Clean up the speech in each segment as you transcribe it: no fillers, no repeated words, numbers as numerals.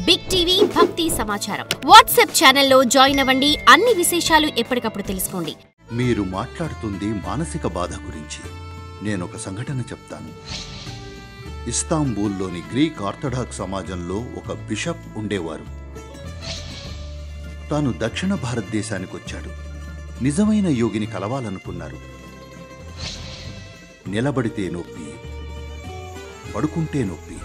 Big TV భక్తి సమాచారం WhatsApp ఛానల్లో జాయిన్ అవ్వండి. అన్ని విశేషాలు ఎప్పటికప్పుడు తెలుసుకోండి. మీరు మాట్లాడుతుంది మానసిక బాధ గురించి. నేనొక సంఘటన చెప్తాను. ఇస్తాంబూల్లోని గ్రీక్ ఆర్థడాక్స్ సమాజంలో ఒక బిషప్ ఉండేవారు. తాను దక్షిణ భారతదేశానికి వచ్చాడు. నిజమైన యోగిని కలవాలనుకున్నారు. నిలబడితే నొప్పి, పడుకుంటే నొప్పి.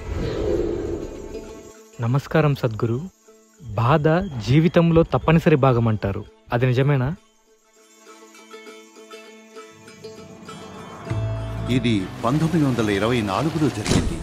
నమస్కారం సద్గురు. బాధ జీవితంలో తప్పనిసరి భాగం అంటారు, అది నిజమేనా? ఇది 1924లో జరిగింది.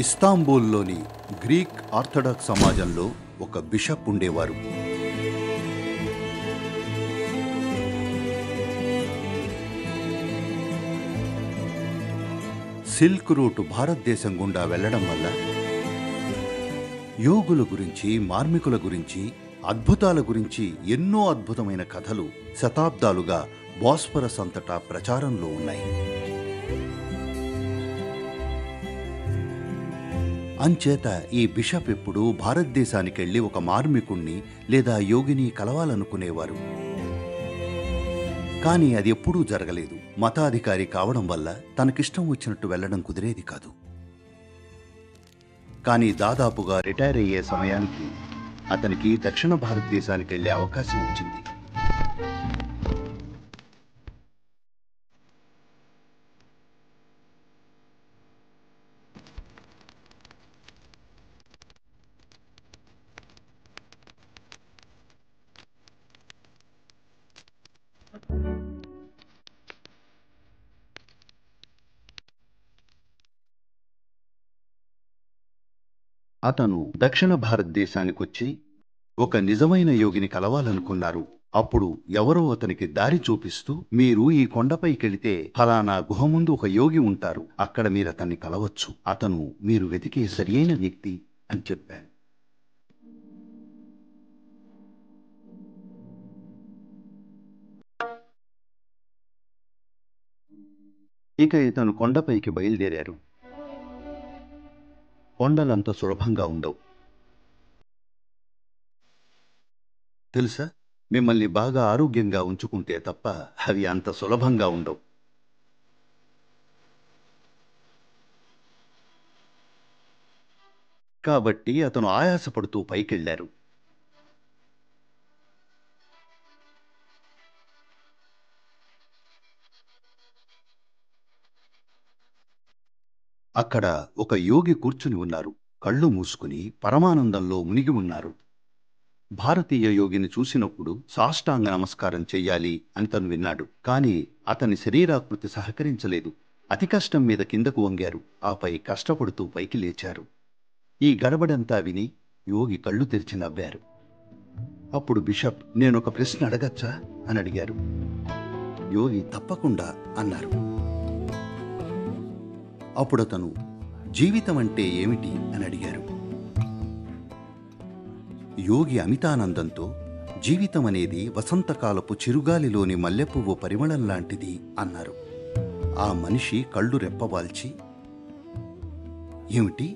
ఇస్తాంబూల్లోని గ్రీక్ ఆర్థడాక్స్ సమాజంలో ఒక బిషప్ ఉండేవారు. సిల్క్ రూట్ భారతదేశం గుండా వెళ్లడం వల్ల యోగుల గురించి, మార్మికుల గురించి, అద్భుతాల గురించి ఎన్నో అద్భుతమైన కథలు శతాబ్దాలుగా బాస్ఫరస్ అంతటా ప్రచారంలో ఉన్నాయి. అంచేత ఈ బిషప్ ఎప్పుడూ భారతదేశానికెళ్లి ఒక మార్మికుణ్ణి లేదా యోగిని కలవాలనుకునేవారు. కానీ అది ఎప్పుడూ జరగలేదు. మతాధికారి కావడం వల్ల తనకిష్టం వచ్చినట్టు వెళ్లడం కుదిరేది కాదు. కానీ దాదాపుగా రిటైర్ అయ్యే సమయానికి అతనికి దక్షిణ భారతదేశానికి వెళ్లే అవకాశం వచ్చింది. అతను దక్షిణ భారతదేశానికి వచ్చి ఒక నిజమైన యోగిని కలవాలనుకున్నారు. అప్పుడు ఎవరో అతనికి దారి చూపిస్తూ, మీరు ఈ కొండపైకెళితే ఫలానా గుహ ముందు ఒక యోగి ఉంటారు, అక్కడ మీరు అతన్ని కలవచ్చు, అతను మీరు వెతికే సరియైన వ్యక్తి అని చెప్పారు. ఇక ఇతను కొండపైకి బయలుదేరారు. కొండలంత సులభంగా ఉండవు. తెలుసా, మిమ్మల్ని బాగా ఆరోగ్యంగా ఉంచుకుంటే తప్ప అవి అంత సులభంగా ఉండవు. కాబట్టి అతను ఆయాసపడుతూ పైకెళ్లారు. అక్కడ ఒక యోగి కూర్చుని ఉన్నారు. కళ్ళు మూసుకుని పరమానందంలో మునిగి ఉన్నారు. భారతీయ యోగిని చూసినప్పుడు సాష్టాంగ నమస్కారం చెయ్యాలి అని తను విన్నాడు. కాని అతని శరీరాకృతి సహకరించలేదు. అతి కష్టం మీద కిందకు వంగారు. ఆపై కష్టపడుతూ పైకి లేచారు. ఈ గడబడంతా విని యోగి కళ్ళు తెరిచి నవ్వారు. అప్పుడు బిషప్, నేనొక ప్రశ్న అడగచ్చా అని అడిగారు. యోగి తప్పకుండా అన్నారు. అప్పుడు అతను, జీవితం అంటే ఏమిటి అని అడిగారు. యోగి అమితానందంతో, జీవితం అనేది వసంతకాలపు చిరుగాలిలోని మల్లెపువ్వు పరిమళం లాంటిది అన్నారు. ఆ మనిషి కళ్ళు రెప్పవాల్చి, ఏమిటి,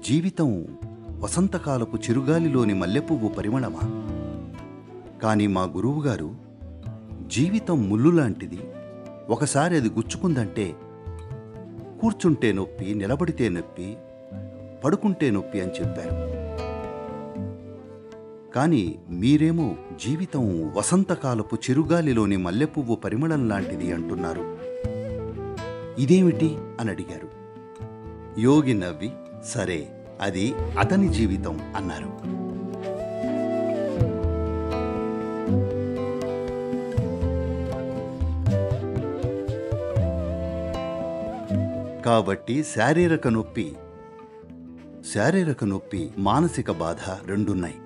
జీవితం వసంతకాలపు చిరుగాలిలోని మల్లెపువ్వు పరిమళమా? కానీ మా గురువుగారు, జీవితం ముళ్ళు లాంటిది, ఒకసారి అది గుచ్చుకుందంటే కూర్చుంటే నొప్పి, నిలబడితే నొప్పి, పడుకుంటే నొప్పి అని చెప్పారు. కానీ మీరేమో జీవితం వసంతకాలపు చిరుగాలిలోని మల్లెపువ్వు పరిమళం లాంటిది అంటున్నారు. ఇదేమిటి అని అడిగారు. యోగి నవ్వి, సరే, అది అతని జీవితం అన్నారు. కాబట్టి శారీరక నొప్పి, మానసిక బాధ రెండున్నాయి.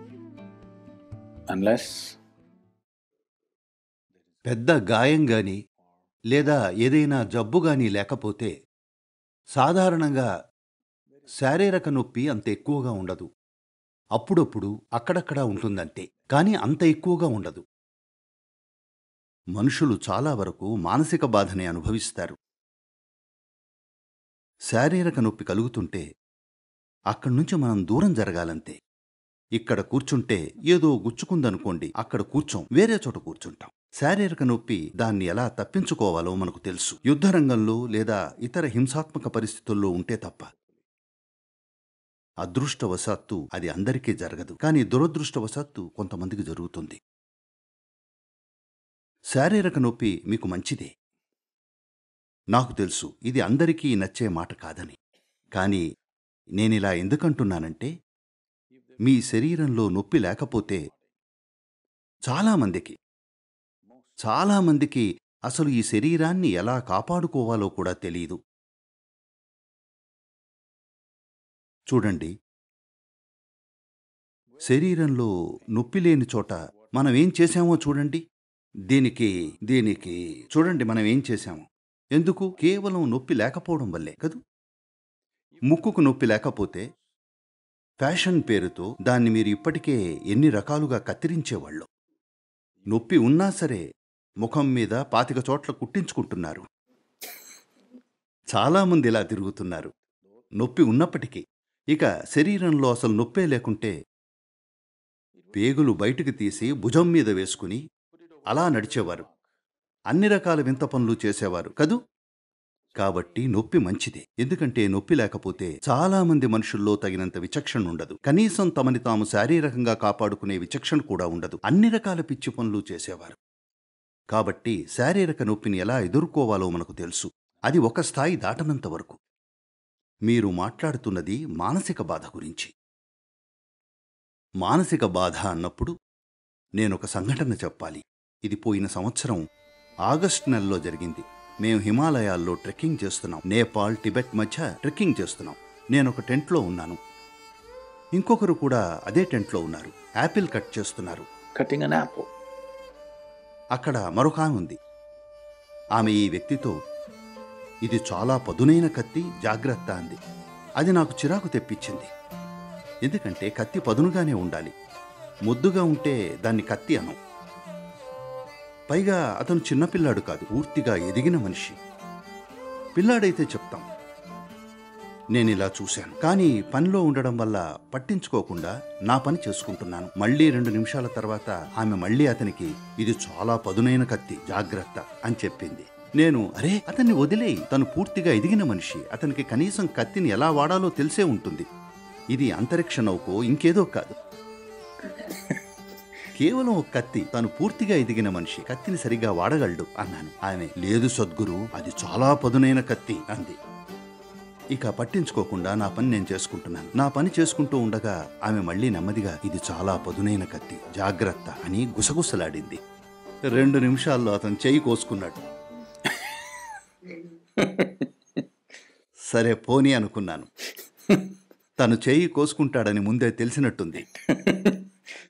పెద్ద గాయం గాని లేదా ఏదైనా జబ్బు గాని లేకపోతే సాధారణంగా శారీరక నొప్పి అంత ఎక్కువగా ఉండదు. అప్పుడప్పుడు అక్కడక్కడా ఉంటుందంతే, కానీ అంత ఎక్కువగా ఉండదు. మనుషులు చాలా వరకు మానసిక బాధనే అనుభవిస్తారు. శారీరక నొప్పి కలుగుతుంటే అక్కడ్నుంచి మనం దూరం జరగాలంతే. ఇక్కడ కూర్చుంటే ఏదో గుచ్చుకుందనుకోండి, అక్కడ కూర్చోం, వేరే చోట కూర్చుంటాం. శారీరక నొప్పి దాన్ని ఎలా తప్పించుకోవాలో మనకు తెలుసు, యుద్ధరంగంలో లేదా ఇతర హింసాత్మక పరిస్థితుల్లో ఉంటే తప్ప. అదృష్టవశాత్తు అది అందరికీ జరగదు, కానీ దురదృష్టవశాత్తు కొంతమందికి జరుగుతుంది. శారీరక నొప్పి మీకు మంచిదే. నాకు తెలుసు ఇది అందరికీ నచ్చే మాట కాదని. కానీ నేనిలా ఎందుకంటున్నానంటే, మీ శరీరంలో నొప్పి లేకపోతే చాలామందికి అసలు ఈ శరీరాన్ని ఎలా కాపాడుకోవాలో కూడా తెలీదు. చూడండి, శరీరంలో నొప్పి లేని చోట మనం ఏం చేశామో చూడండి. దీనికి చూడండి మనం ఏం చేశామో. ఎందుకు? కేవలం నొప్పి లేకపోవడం వల్లే కదూ. ముక్కుకు నొప్పి లేకపోతే ఫ్యాషన్ పేరుతో దాన్ని మీరు ఇప్పటికే ఎన్ని రకాలుగా కత్తిరించేవాళ్ళు. నొప్పి ఉన్నా సరే ముఖం మీద 25 చోట్ల కుట్టించుకుంటున్నారు. చాలామంది ఇలా తిరుగుతున్నారు నొప్పి ఉన్నప్పటికీ. ఇక శరీరంలో అసలు నొప్పే లేకుంటే పేగులు బయటికి తీసి భుజం మీద వేసుకుని అలా నడిచేవారు. అన్ని రకాల వింత పనులు చేసేవారు కదూ. కాబట్టి నొప్పి మంచిదే. ఎందుకంటే నొప్పి లేకపోతే చాలామంది మనుషుల్లో తగినంత విచక్షణ ఉండదు. కనీసం తమని తాము శారీరకంగా కాపాడుకునే విచక్షణ కూడా ఉండదు. అన్ని రకాల పిచ్చి పనులు చేసేవారు. కాబట్టి శారీరక నొప్పిని ఎలా ఎదుర్కోవాలో మనకు తెలుసు. అది ఒక స్థాయి దాటనంత వరకు. మీరు మాట్లాడుతున్నది మానసిక బాధ గురించి. మానసిక బాధ అన్నప్పుడు నేనొక సంఘటన చెప్పాలి. ఇది పోయిన సంవత్సరం ఆగస్టు నెలలో జరిగింది. మేము హిమాలయాల్లో ట్రెక్కింగ్ చేస్తున్నాం. నేపాల్, టిబెట్ మధ్య ట్రెక్కింగ్ చేస్తున్నాం. నేనొక టెంట్లో ఉన్నాను. ఇంకొకరు కూడా అదే టెంట్లో ఉన్నారు. యాపిల్ కట్ చేస్తున్నారు. Cutting an apple. అక్కడ మరొక ఆమె ఉంది. ఆమె ఈ వ్యక్తితో, ఇది చాలా పదునైన కత్తి, జాగ్రత్త అంది. అది నాకు చిరాకు తెప్పించింది. ఎందుకంటే కత్తి పదునుగానే ఉండాలి. ముద్దుగా ఉంటే దాన్ని కత్తి అనం. పైగా అతను చిన్నపిల్లాడు కాదు, పూర్తిగా ఎదిగిన మనిషి. పిల్లాడైతే చెప్తాం. నేనిలా చూశాను, కానీ పనిలో ఉండడం వల్ల పట్టించుకోకుండా నా పని చేసుకుంటున్నాను. మళ్ళీ 2 నిమిషాల తర్వాత ఆమె మళ్ళీ అతనికి, ఇది చాలా పదునైన కత్తి, జాగ్రత్త అని చెప్పింది. నేను, అరే అతన్ని వదిలేయి, తను పూర్తిగా ఎదిగిన మనిషి, అతనికి కనీసం కత్తిని ఎలా వాడాలో తెలిసే ఉంటుంది. ఇది అంతరిక్ష నౌకో ఇంకేదో కాదు, కేవలం ఒక కత్తి, తను పూర్తిగా ఎదిగిన మనిషి, కత్తిని సరిగ్గా వాడగలడు అన్నాను. ఆమె, లేదు సద్గురు, అది చాలా పదునైన కత్తి అంది. ఇక పట్టించుకోకుండా నా పని నేను చేసుకుంటున్నాను. నా పని చేసుకుంటూ ఉండగా ఆమె మళ్ళీ నెమ్మదిగా, ఇది చాలా పదునైన కత్తి, జాగ్రత్త అని గుసగుసలాడింది. 2 నిమిషాల్లో అతను చెయ్యి కోసుకున్నాడు. సరే పోనీ అనుకున్నాను. తను చెయ్యి కోసుకుంటాడని ముందే తెలిసినట్టుంది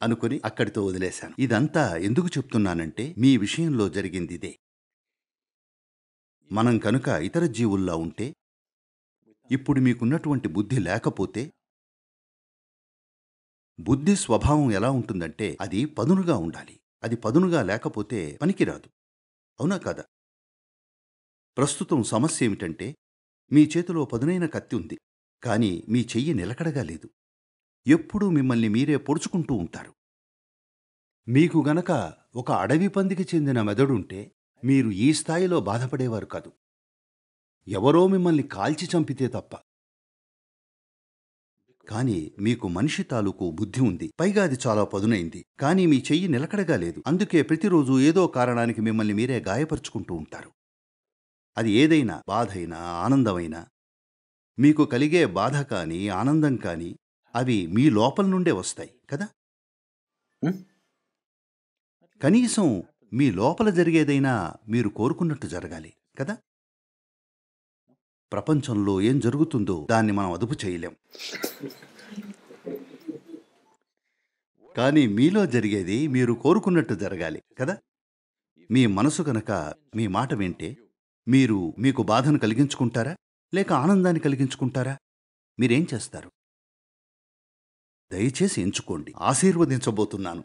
అనుకుని అక్కడితో వదిలేశాను. ఇదంతా ఎందుకు చెప్తున్నానంటే, మీ విషయంలో జరిగింది ఇదే. మనం కనుక ఇతర జీవుల్లా ఉంటే, ఇప్పుడు మీకున్నటువంటి బుద్ధి లేకపోతే, బుద్ధి స్వభావం ఎలా ఉంటుందంటే అది పదునుగా ఉండాలి. అది పదునుగా లేకపోతే పనికిరాదు. అవునా కాదా? ప్రస్తుతం సమస్య ఏమిటంటే, మీ చేతిలో పదునైన కత్తి ఉంది, కానీ మీ చెయ్యి నిలకడగా లేదు. ఎప్పుడూ మిమ్మల్ని మీరే పొడుచుకుంటూ ఉంటారు. మీకు గనక ఒక అడవి పందికి చెందిన మెదడుంటే మీరు ఈ స్థాయిలో బాధపడేవారు కాదు. ఎవరో మిమ్మల్ని కాల్చి చంపితే తప్ప. కానీ మీకు మనిషి తాలూకు బుద్ధి ఉంది, పైగా అది చాలా పదునైంది, కానీ మీ చెయ్యి నిలకడగా లేదు. అందుకే ప్రతిరోజు ఏదో కారణానికి మిమ్మల్ని మీరే గాయపరుచుకుంటూ ఉంటారు. అది ఏదైనా, బాధైనా ఆనందమైనా, మీకు కలిగే బాధ కానీ ఆనందం కానీ అవి మీ లోపల నుండే వస్తాయి కదా. కనీసం మీ లోపల జరిగేదైనా మీరు కోరుకున్నట్టు జరగాలి కదా. ప్రపంచంలో ఏం జరుగుతుందో దాన్ని మనం అదుపు చేయలేం, కానీ మీలో జరిగేది మీరు కోరుకున్నట్టు జరగాలి కదా. మీ మనసు కనుక మీ మాట వింటే మీరు మీకు బాధను కలిగించుకుంటారా లేక ఆనందాన్ని కలిగించుకుంటారా? మీరేం చేస్తారు? దయచేసి ఎంచుకోండి. ఆశీర్వదించబోతున్నాను.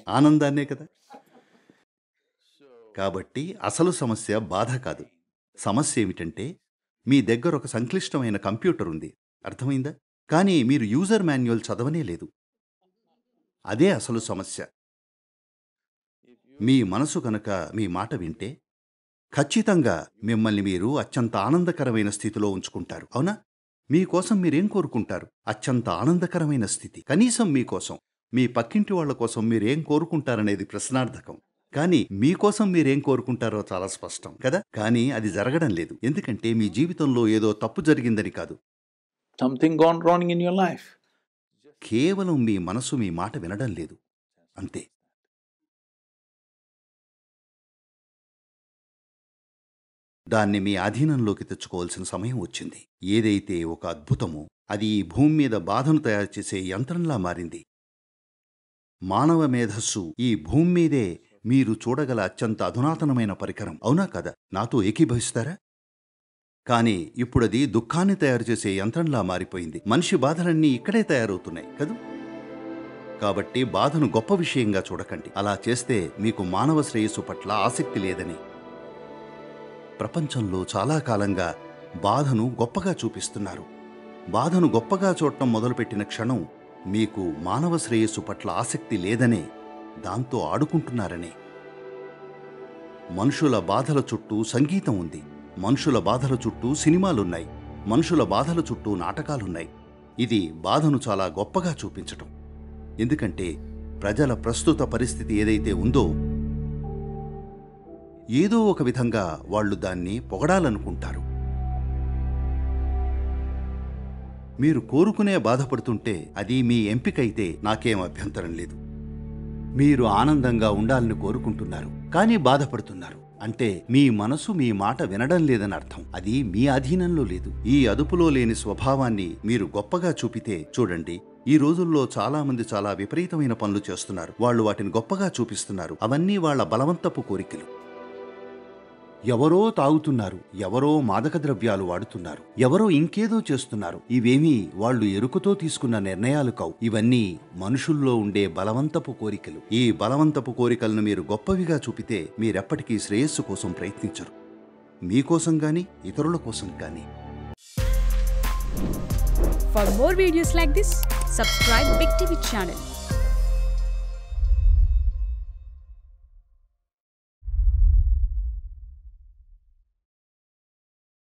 ఆనందాన్నే కదా. కాబట్టి అసలు సమస్య బాధ కాదు. సమస్య ఏమిటంటే మీ దగ్గర ఒక సంక్లిష్టమైన కంప్యూటర్ ఉంది, అర్థమైందా? కానీ మీరు యూజర్ మాన్యువల్ చదవనే లేదు. అదే అసలు సమస్య. మీ మనసు కనుక మీ మాట వింటే ఖచ్చితంగా మిమ్మల్ని మీరు అత్యంత ఆనందకరమైన స్థితిలో ఉంచుకుంటారు. అవునా? మీకోసం మీరేం కోరుకుంటారు? అత్యంత ఆనందకరమైన స్థితి. కనీసం మీకోసం, మీ పక్కింటి వాళ్ల కోసం మీరేం కోరుకుంటారనేది ప్రశ్నార్థకం. కానీ మీకోసం మీరేం కోరుకుంటారో చాలా స్పష్టం కదా. కానీ అది జరగడం లేదు. ఎందుకంటే మీ జీవితంలో ఏదో తప్పు జరిగిందని కాదు, something gone wrong in your life. కేవలం మీ మనసు మీ మాట వినడం లేదు, అంతే. దాన్ని మీ ఆధీనంలోకి తెచ్చుకోవాల్సిన సమయం వచ్చింది. ఏదైతే ఒక అద్భుతమో అది ఈ భూమి మీద బాధను తయారు చేసే యంత్రంలా మారింది. మానవ మేధస్సు ఈ భూమి మీదే మీరు చూడగల అత్యంత అధునాతనమైన పరికరం, అవునా కదా? నాతో ఏకీభవిస్తారా? కానీ ఇప్పుడది దుఃఖాన్ని తయారు చేసే యంత్రంలా మారిపోయింది. మనిషి బాధలన్నీ ఇక్కడే తయారవుతున్నాయి కదూ. కాబట్టి బాధను గొప్ప విషయంగా చూడకండి. అలా చేస్తే మీకు మానవ శ్రేయస్సు పట్ల ఆసక్తి లేదని. ప్రపంచంలో చాలా కాలంగా బాధను గొప్పగా చూపిస్తున్నారు. బాధను గొప్పగా చూడటం మొదలుపెట్టిన క్షణం మీకు మానవ శ్రేయస్సు పట్ల ఆసక్తి లేదనే, దాంతో ఆడుకుంటున్నారనే. మనుషుల బాధల చుట్టూ సంగీతం ఉంది, మనుషుల బాధల చుట్టూ సినిమాలున్నాయి, మనుషుల బాధల చుట్టూ నాటకాలున్నాయి. ఇది బాధను చాలా గొప్పగా చూపించటం. ఎందుకంటే ప్రజల ప్రస్తుత పరిస్థితి ఏదైతే ఉందో ఏదో ఒక విధంగా వాళ్ళు దాన్ని పొగడాలనుకుంటారు. మీరు కోరుకునే బాధపడుతుంటే అది మీ ఎంపికైతే నాకేం అభ్యంతరం లేదు. మీరు ఆనందంగా ఉండాలని కోరుకుంటున్నారు కానీ బాధపడుతున్నారు అంటే మీ మనసు మీ మాట వినడం లేదని అర్థం. అది మీ అధీనంలో లేదు. ఈ అదుపులో లేని స్వభావాన్ని మీరు గొప్పగా చూపితే చూడండి, ఈ రోజుల్లో చాలా మంది చాలా విపరీతమైన పనులు చేస్తున్నారు. వాళ్ళు వాటిని గొప్పగా చూపిస్తున్నారు. అవన్నీ వాళ్ళ బలవంతపు కోరికలు. ఎవరో తాగుతున్నారు, ఎవరో మాదక ద్రవ్యాలు వాడుతున్నారు, ఎవరో ఇంకేదో చేస్తున్నారు. ఇవేమీ వాళ్ళు ఎరుకతో తీసుకున్న నిర్ణయాలు కావు. ఇవన్నీ మనుషుల్లో ఉండే బలవంతపు కోరికలు. ఈ బలవంతపు కోరికలను మీరు గొప్పవిగా చూపితే మీరెప్పటికీ శ్రేయస్సు కోసం ప్రయత్నించరు, మీకోసం గాని ఇతరుల కోసం గాని. For more videos like this, subscribe Big TV channel.